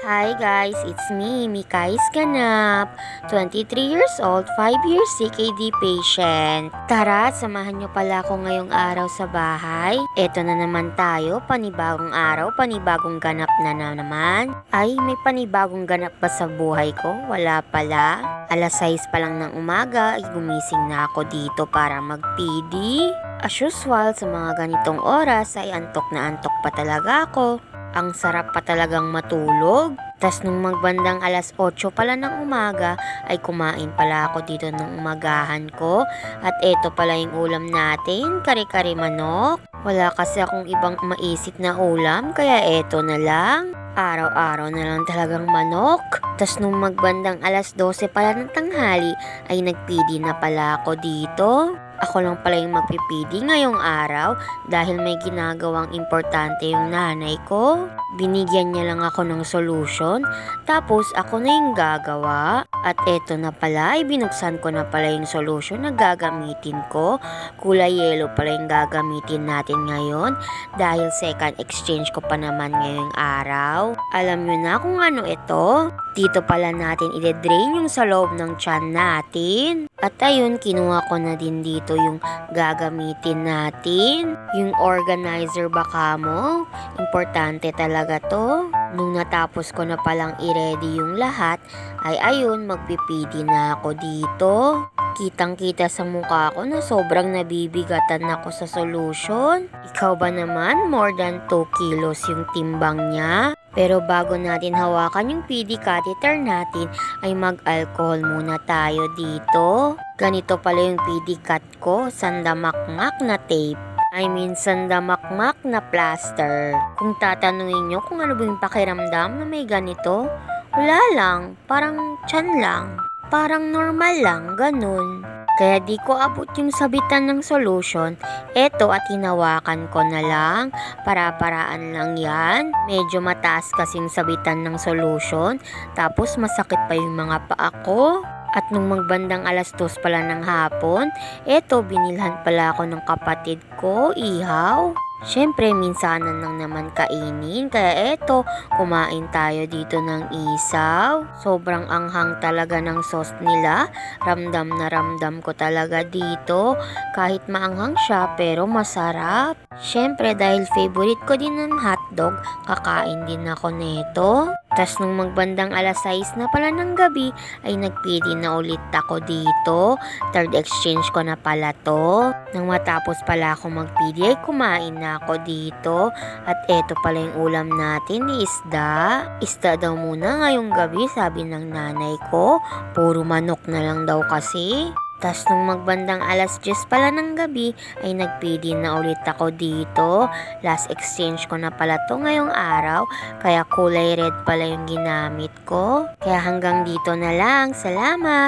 Hi guys, it's me, Mikais Ganap, 23 years old, 5 years CKD patient. Tara, samahan nyo pala ako ngayong araw sa bahay. Eto na naman tayo, panibagong araw, panibagong ganap na naman. Ay, may panibagong ganap ba sa buhay ko? Wala pala. Alas 6 pa lang ng umaga, ay gumising na ako dito para mag-PD. As usual, sa mga ganitong oras ay antok na antok pa talaga ako. Ang sarap pa talagang matulog. Tas nung magbandang alas 8 pala ng umaga ay kumain pala ako dito ng umagahan ko. At eto pala yung ulam natin, kare-kare manok. Wala kasi akong ibang maisip na ulam kaya eto na lang. Araw-araw na lang talagang manok. Tas nung magbandang alas 12 pala ng tanghali ay nagpidi na pala ako dito. Ako lang pala yung magpipidi ngayong araw dahil may ginagawang importante yung nanay ko. Binigyan niya lang ako ng solution, tapos ako na yung gagawa. At eto na pala, binuksan ko na pala yung solution na gagamitin ko. Kulay yellow pala yung gagamitin natin ngayon dahil second exchange ko pa naman ngayong araw. Alam nyo na kung ano ito? Dito pala natin i-drain yung sa loob ng tiyan natin. At ayun, kinuha ko na din dito yung gagamitin natin. Yung organizer baka mo. Importante talaga to. Nung natapos ko na palang i-ready yung lahat, ay ayun, magpipidi na ako dito. Kitang-kita sa mukha ko na sobrang nabibigatan ako sa solution. Ikaw ba naman, more than 2 kilos yung timbang niya? Pero bago natin hawakan yung PD catheter natin, ay mag-alcohol muna tayo dito. Ganito pala yung PD cut ko, sandamakmak na tape. Sandamakmak na plaster. Kung tatanungin nyo kung ano ba yung pakiramdam na may ganito, wala lang, parang tiyan lang. Parang normal lang, ganun. Kaya di ko abot yung sabitan ng solution. Eto at hinawakan ko na lang. Para-paraan lang yan. Medyo mataas kasing sabitan ng solution. Tapos masakit pa yung mga paa ko. At nung magbandang alas 2 pala ng hapon, eto binilhan pala ako ng kapatid ko, ihaw. Siyempre, minsanan lang naman kainin. Kaya eto, kumain tayo dito ng isaw. Sobrang anghang talaga ng sauce nila. Ramdam na ramdam ko talaga dito. Kahit maanghang siya, pero masarap. Siyempre, dahil favorite ko din ng hotdog, kakain din ako neto. Tas nung magbandang alas 6 na pala ng gabi, ay nagpili na ulit ako dito. Third exchange ko na pala to. Nang matapos pala ako magpili, ay kumain na ako dito. At eto pala yung ulam natin ni isda. Isda daw muna ngayong gabi, sabi ng nanay ko. Puro manok na lang daw kasi. Tas nung magbandang alas 10 pala ng gabi, ay nagpili na ulit ako dito. Last exchange ko na pala to ngayong araw, kaya kulay red pala yung ginamit ko. Kaya hanggang dito na lang. Salamat!